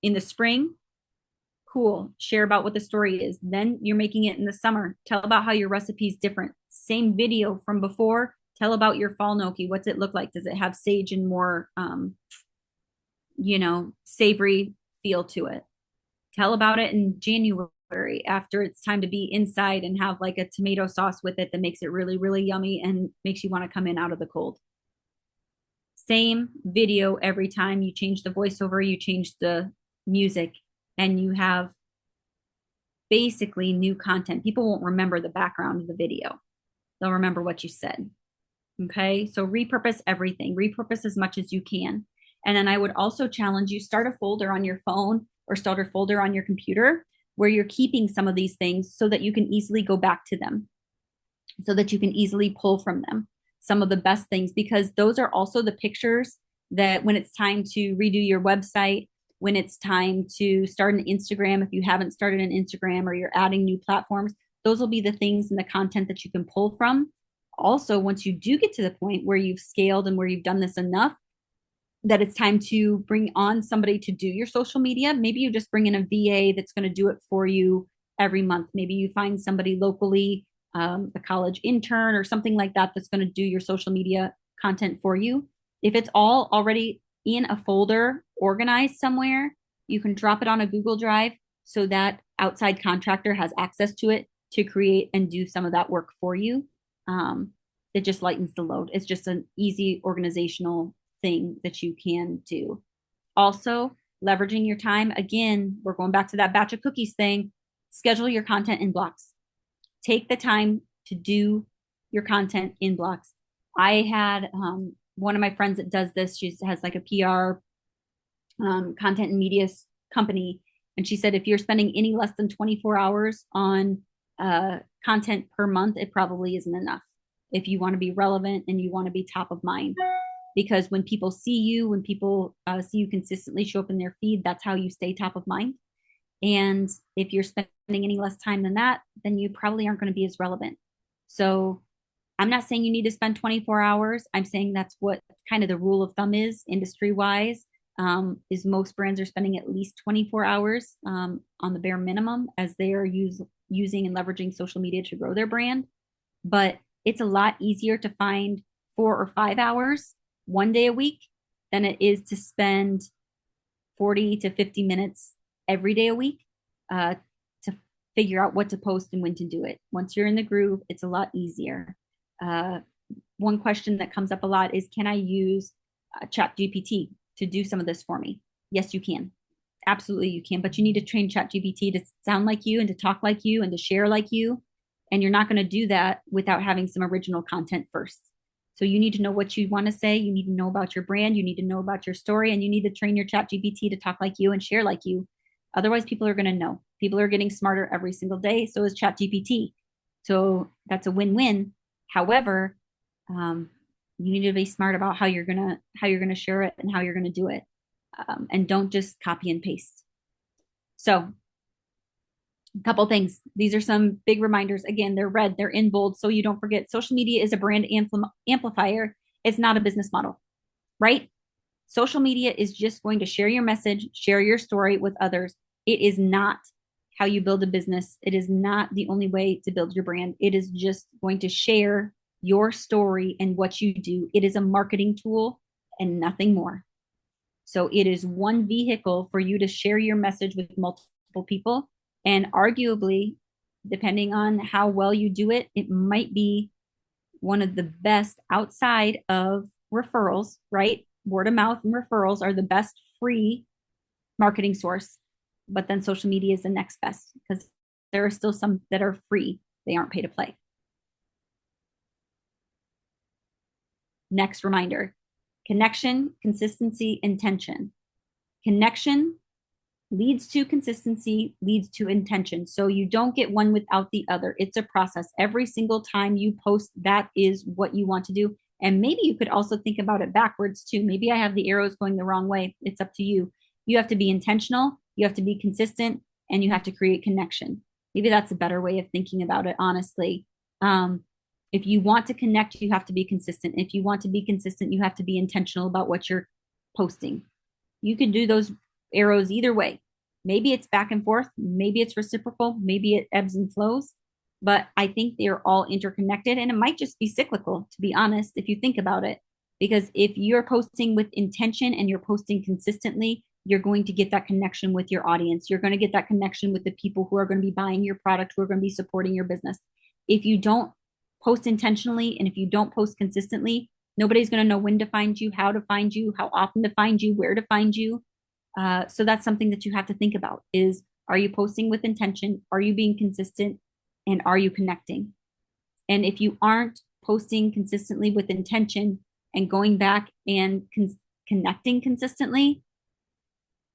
in the spring. Cool. Share about what the story is. Then you're making it in the summer. Tell about how your recipe is different. Same video from before. Tell about your fall gnocchi. What's it look like? Does it have sage and more, savory feel to it? Tell about it in January after it's time to be inside and have like a tomato sauce with it that makes it really, really yummy and makes you want to come in out of the cold. Same video every time. You change the voiceover, you change the music, and you have basically new content. People won't remember the background of the video. They'll remember what you said. Okay. So repurpose everything, repurpose as much as you can. And then I would also challenge you, start a folder on your phone or start a folder on your computer where you're keeping some of these things so that you can easily go back to them, so that you can easily pull from them some of the best things, because those are also the pictures that when it's time to redo your website, when it's time to start an Instagram, if you haven't started an Instagram or you're adding new platforms, those will be the things and the content that you can pull from. Also, once you do get to the point where you've scaled and where you've done this enough, that it's time to bring on somebody to do your social media. Maybe you just bring in a VA that's going to do it for you every month. Maybe you find somebody locally, a college intern or something like that, that's going to do your social media content for you. If it's all already in a folder organized somewhere, you can drop it on a Google Drive so that outside contractor has access to it to create and do some of that work for you. It just lightens the load. It's just an easy organizational thing that you can do. Also, leveraging your time. Again, we're going back to that batch of cookies thing. Schedule your content in blocks. Take the time to do your content in blocks. I had one of my friends that does this. She has like a PR content and media company. And she said if you're spending any less than 24 hours on content per month, it probably isn't enough if you want to be relevant and you want to be top of mind. Because when people see you, when people see you consistently show up in their feed, that's how you stay top of mind. And if you're spending any less time than that, then you probably aren't going to be as relevant. So I'm not saying you need to spend 24 hours. I'm saying that's what kind of the rule of thumb is industry wise. Is most brands are spending at least 24 hours on the bare minimum as they are using and leveraging social media to grow their brand. But it's a lot easier to find 4 or 5 hours one day a week than it is to spend 40 to 50 minutes every day a week to figure out what to post and when to do it. Once you're in the groove, it's a lot easier. Uh, One question that comes up a lot is, can I use ChatGPT to do some of this for me? Yes, you can. Absolutely, you can. But you need to train ChatGPT to sound like you and to talk like you and to share like you. And you're not going to do that without having some original content first. So you need to know what you want to say. You need to know about your brand. You need to know about your story. And you need to train your ChatGPT to talk like you and share like you. Otherwise, people are going to know. People are getting smarter every single day. So is ChatGPT. So that's a win-win. However, you need to be smart about how you're gonna share it and how you're gonna do it, and don't just copy and paste. So, a couple things. These are some big reminders. Again, they're red, they're in bold, so you don't forget. Social media is a brand amplifier. It's not a business model, right? Social media is just going to share your message, share your story with others. It is not how you build a business. It is not the only way to build your brand. It is just going to share your story and what you do. It is a marketing tool and nothing more. So it is one vehicle for you to share your message with multiple people. And arguably, depending on how well you do it, it might be one of the best outside of referrals, right? Word of mouth and referrals are the best free marketing source. But then social media is the next best because there are still some that are free. They aren't pay to play. Next reminder: connection, consistency, intention. Connection leads to consistency, leads to intention. So you don't get one without the other. It's a process. Every single time you post, that is what you want to do. And maybe you could also think about it backwards too. Maybe I have the arrows going the wrong way. It's up to you. You have to be intentional, you have to be consistent, and you have to create connection. Maybe that's a better way of thinking about it, honestly. If you want to connect, you have to be consistent. If you want to be consistent, you have to be intentional about what you're posting. You can do those arrows either way. Maybe it's back and forth, maybe it's reciprocal, maybe it ebbs and flows, but I think they're all interconnected, and it might just be cyclical, to be honest, if you think about it. Because if you're posting with intention and you're posting consistently, you're going to get that connection with your audience. You're going to get that connection with the people who are going to be buying your product, who are going to be supporting your business. If you don't post intentionally and if you don't post consistently, nobody's going to know when to find you, how often to find you, where to find you. So that's something that you have to think about is, are you posting with intention? Are you being consistent? And are you connecting? And if you aren't posting consistently with intention and going back and connecting consistently,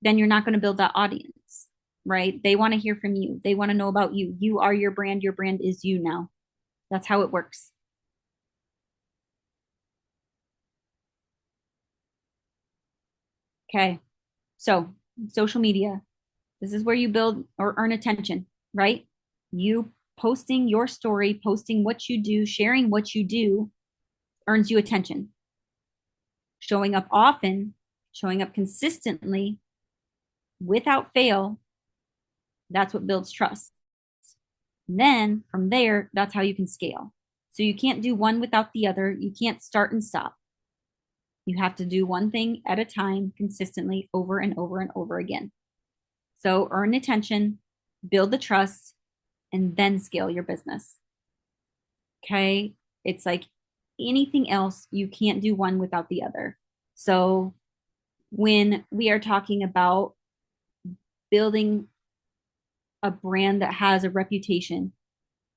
then you're not going to build that audience, right? They want to hear from you. They want to know about you. You are your brand. Your brand is you now. That's how it works. Okay. So, social media, this is where you build or earn attention, right? You posting your story, posting what you do, sharing what you do earns you attention. Showing up often, showing up consistently without fail, that's what builds trust. And then from there, that's how you can scale. So you can't do one without the other. You can't start and stop. You have to do one thing at a time consistently over and over and over again. So earn attention, build the trust, and then scale your business. Okay. It's like anything else, you can't do one without the other. So when we are talking about building a brand that has a reputation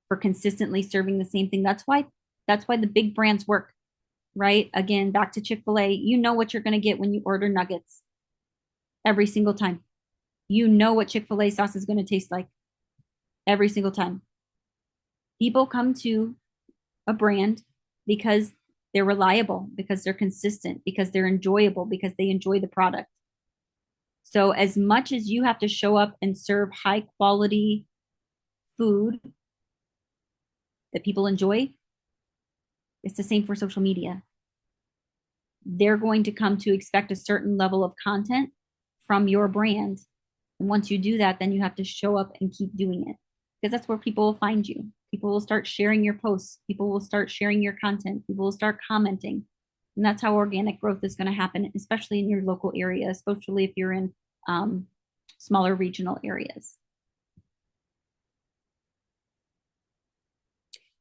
for consistently serving the same thing. That's why the big brands work, right? Again, back to Chick-fil-A, you know what you're going to get when you order nuggets every single time. You know what Chick-fil-A sauce is going to taste like every single time. People come to a brand because they're reliable, because they're consistent, because they're enjoyable, because they enjoy the product. So, as much as you have to show up and serve high quality food that people enjoy, it's the same for social media. They're going to come to expect a certain level of content from your brand. And once you do that, then you have to show up and keep doing it because that's where people will find you. People will start sharing your posts. People will start sharing your content. People will start commenting. And that's how organic growth is going to happen, especially in your local area, especially if you're in um, smaller regional areas.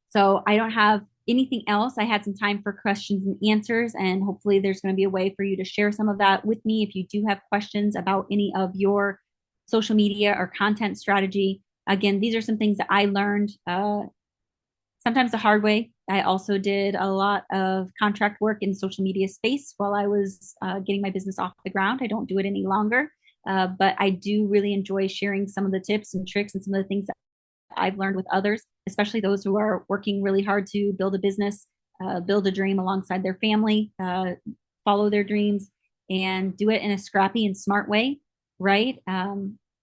So I don't have anything else. I had some time for questions and answers, and hopefully there's going to be a way for you to share some of that with me if you do have questions about any of your social media or content strategy. Again, these are some things that I learned sometimes the hard way. I also did a lot of contract work in social media space while I was getting my business off the ground. I don't do it any longer, but I do really enjoy sharing some of the tips and tricks and some of the things that I've learned with others, especially those who are working really hard to build a business, build a dream alongside their family, follow their dreams, and do it in a scrappy and smart way. Right?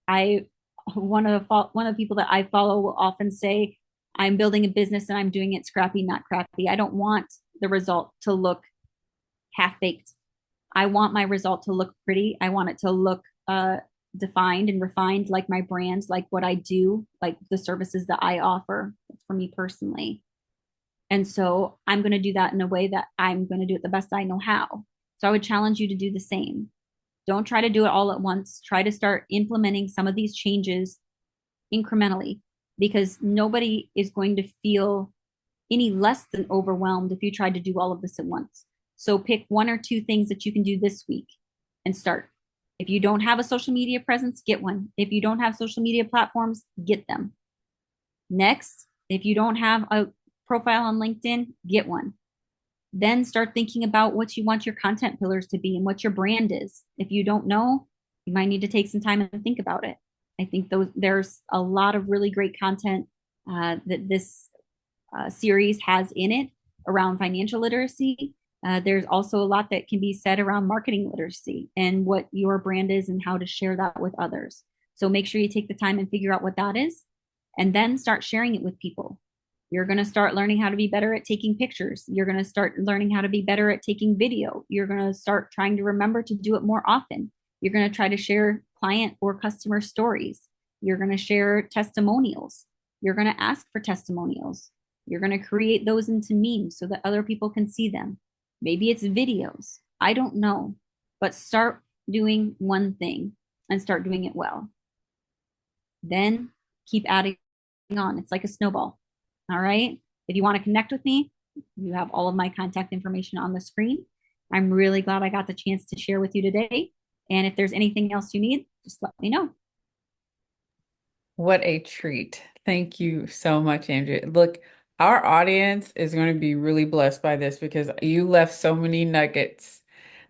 I one of the people that I follow will often say, "I'm building a business and I'm doing it scrappy, not crappy." I don't want the result to look half baked. I want my result to look pretty. I want it to look defined and refined, like my brand, like what I do, like the services that I offer. That's for me personally. And so I'm going to do that in a way that I'm going to do it the best I know how. So I would challenge you to do the same. Don't try to do it all at once. Try to start implementing some of these changes incrementally because nobody is going to feel any less than overwhelmed if you try to do all of this at once. So pick one or two things that you can do this week and start. If you don't have a social media presence, get one. If you don't have social media platforms, get them. Next, if you don't have a profile on LinkedIn, get one. Then start thinking about what you want your content pillars to be and what your brand is. If you don't know, you might need to take some time and think about it. I think there's a lot of really great content that this series has in it around financial literacy. There's also a lot that can be said around marketing literacy and what your brand is and how to share that with others. So make sure you take the time and figure out what that is and then start sharing it with people. You're going to start learning how to be better at taking pictures. You're going to start learning how to be better at taking video. You're going to start trying to remember to do it more often. You're going to try to share client or customer stories. You're going to share testimonials. You're going to ask for testimonials. You're going to create those into memes so that other people can see them. Maybe it's videos. I don't know. But start doing one thing and start doing it well. Then keep adding on. It's like a snowball. All right. If you want to connect with me, you have all of my contact information on the screen. I'm really glad I got the chance to share with you today. And if there's anything else you need, just let me know. What a treat. Thank you so much, Andrea. Look, our audience is going to be really blessed by this because you left so many nuggets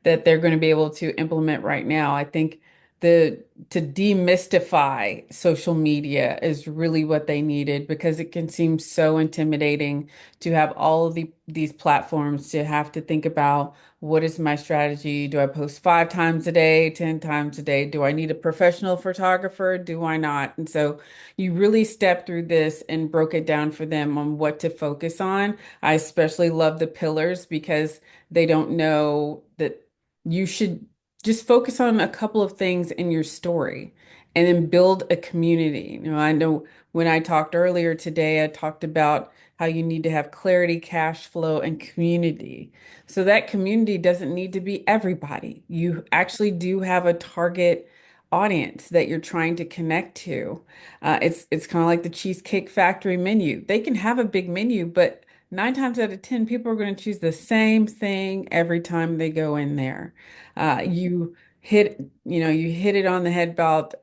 that they're going to be able to implement right now. I think the to demystify social media is really what they needed because it can seem so intimidating to have all of these platforms to have to think about what is my strategy? Do I post 5 times a day, 10 times a day? Do I need a professional photographer? Do I not? And so you really stepped through this and broke it down for them on what to focus on. I especially love the pillars because they don't know that you should just focus on a couple of things in your story and then build a community. I know when I talked earlier today, I talked about how you need to have clarity, cash flow, and community. So that community doesn't need to be everybody. You actually do have a target audience that you're trying to connect to. It's kind of like the Cheesecake Factory menu. They can have a big menu, but 9 times out of 10, people are going to choose the same thing every time they go in there. You hit, you hit it on the head about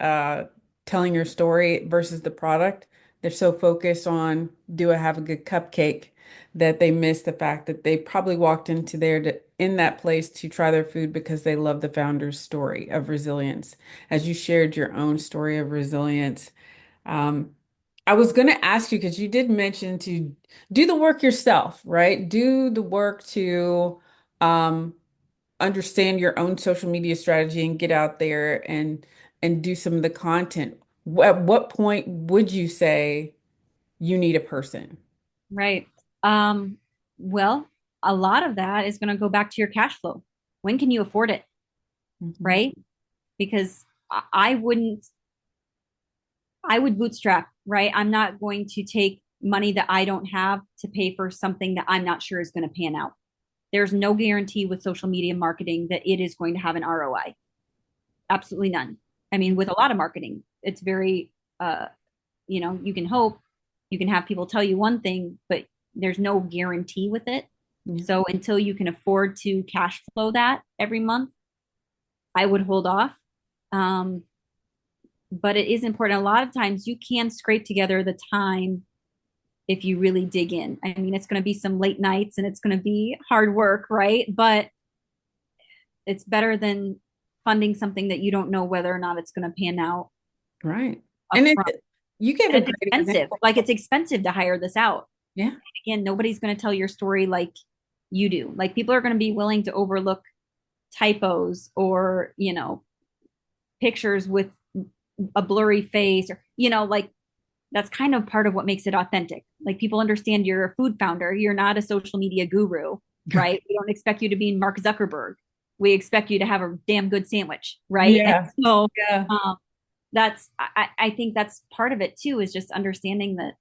telling your story versus the product. They're so focused on, do I have a good cupcake, that they miss the fact that they probably walked into there in that place to try their food because they love the founder's story of resilience. As you shared your own story of resilience, um, I was going to ask you because you did mention to do the work yourself, right? Do the work to um, understand your own social media strategy and get out there and do some of the content. At what point would you say you need a person? Right. Um, well, a lot of that is going to go back to your cash flow. When can you afford it? Mhm. Right? Because I wouldn't, I would bootstrap, right? I'm not going to take money that I don't have to pay for something that I'm not sure is going to pan out. There's no guarantee with social media marketing that it is going to have an ROI. Absolutely none. I mean, with a lot of marketing, it's very, uh, you can hope, you can have people tell you one thing, but there's no guarantee with it. Yeah. So until you can afford to cash flow that every month, I would hold off. Um, but it is important. A lot of times you can scrape together the time if you really dig in. I mean, it's going to be some late nights and it's going to be hard work, right? But it's better than funding something that you don't know whether or not it's going to pan out Right. And upfront. you gave a And it's great expensive. example. Like it's expensive to hire this out. Yeah. Again, nobody's going to tell your story like you do. Like people are going to be willing to overlook typos or, pictures with a blurry face or, like that's kind of part of what makes it authentic. Like people understand you're a food founder, you're not a social media guru, right? We don't expect you to be Mark Zuckerberg. We expect you to have a damn good sandwich, right? And Yeah. so Yeah. um, I think that's part of it too, is just understanding that,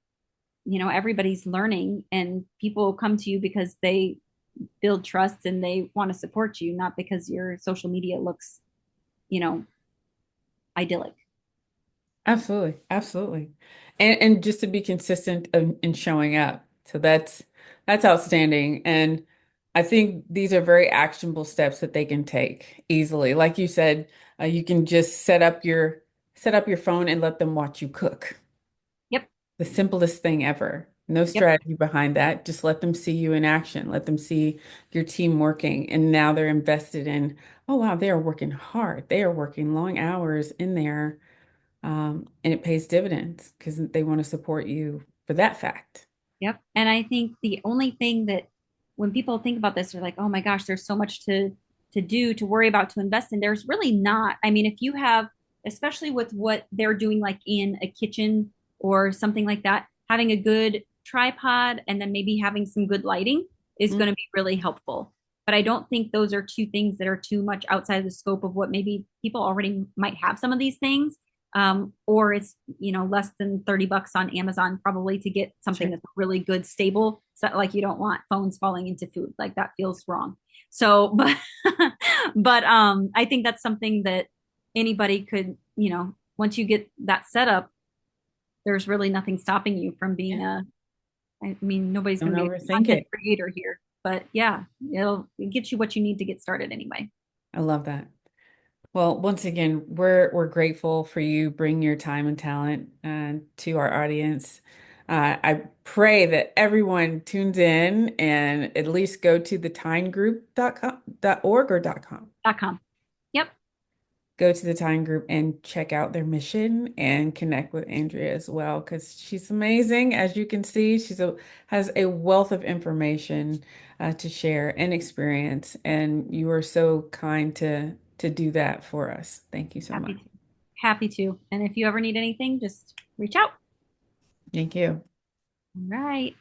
everybody's learning and people come to you because they build trust and they want to support you, not because your social media looks, you know, idyllic. Absolutely. Absolutely. And just to be consistent in showing up. So that's outstanding. And I think these are very actionable steps that they can take easily. Like you said, you can just set up your phone and let them watch you cook. Yep. The simplest thing ever. No Yep. strategy behind that. Just let them see you in action. Let them see your team working. And now they're invested in, oh wow, they are working hard. They are working long hours in there. And it pays dividends because they want to support you for that fact. Yep. And I think the only thing that when people think about this, they're like, oh my gosh, there's so much to do, to worry about, to invest in. There's really not. I mean, if you have, especially with what they're doing, like in a kitchen or something like that, having a good tripod and then maybe having some good lighting is Mm, going to be really helpful. But I don't think those are two things that are too much outside of the scope of what maybe people already might have some of these things, or it's less than $30 on Amazon probably to get something sure. that's really good, stable. So like you don't want phones falling into food, like that feels wrong. So, but but I think that's something that anybody could, once you get that set up, there's really nothing stopping you from being Yeah. a. I mean, nobody's Don't going to be a overthink content it. creator here, but yeah, it get you what you need to get started anyway. I love that. Well, once again, we're grateful for you bringing your time and talent to our audience. I pray that everyone tunes in and at least go to the tinegroup.com.org or .com. .com. Yep. Go to the Time Group and check out their mission and connect with Andrea as well because she's amazing. As you can see, has a wealth of information to share and experience, and you are so kind to do that for us. Thank you so Happy much. to. Happy to. And if you ever need anything, just reach out. Thank you. All right.